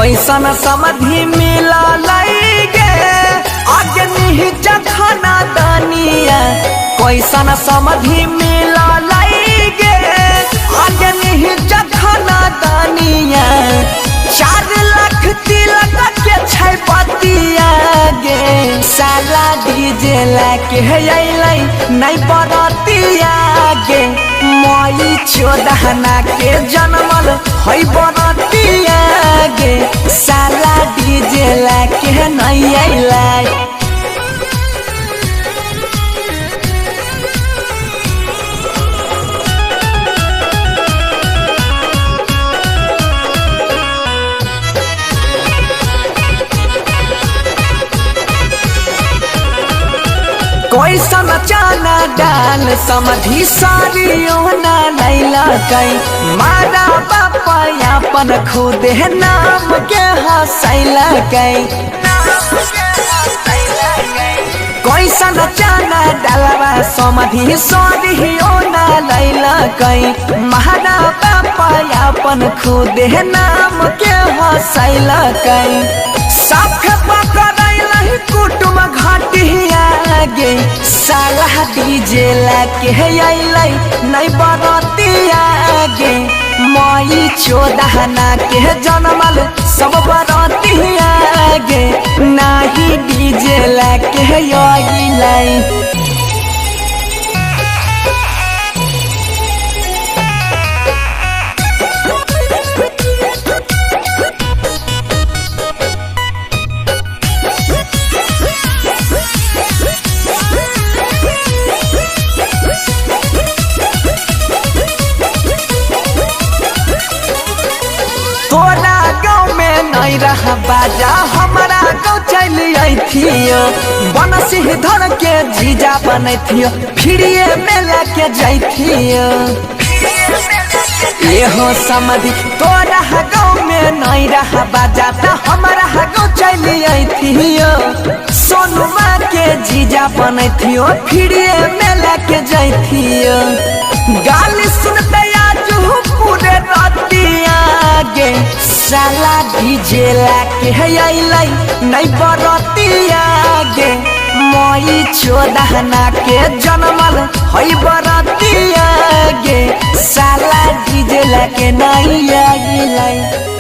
कैसन समधि मिला गे आगे नहीं जखना दानिया कैसन समधि मिला गे आगे नहीं जखना दानिया 4 लाख तिलक के छै पतिया गे साला डीजे लाके अइलै नहीं बरतिया गे मई 14 के जनमल है बरतिया गे साला डीजे लाके नहीं अइलै। कैसन चाना डाल समधि सारियो ना लैला कई मारा बापा अपन खुद नाम के हंसैला कई कैसन चाना डालवा समधि सारियो ना लैला कई मारा बापा अपन खुद नाम के हंसैला कई साफ पकड़ैला कुटुम घाटिया गे साला डीजे लाके अइलै नहीं बरतिया गे मई 14 के जनमल सब बरतिया गे नाही डीजे लाके अइलै। तोरा गाँव में नहीं रहा बाजा हमारा गाँव चली अइथियो बनसिंह धर के जीजा बनैथियो फिरिए मेला के जैथियो एहो समधि तोरा गाँव में नहीं रहा बाजा त हमारा गाँव चली अइथियो सोनुमा के जीजा बनैथियो फिरिए मेला के जैथियो गाली सुनते आज पूरे रतिया गे साला डीजे लाके अइलै नहीं बरतिया गे मई 14 के जनमल है बरतिया गे साला डीजे लाके नहीं अइलै।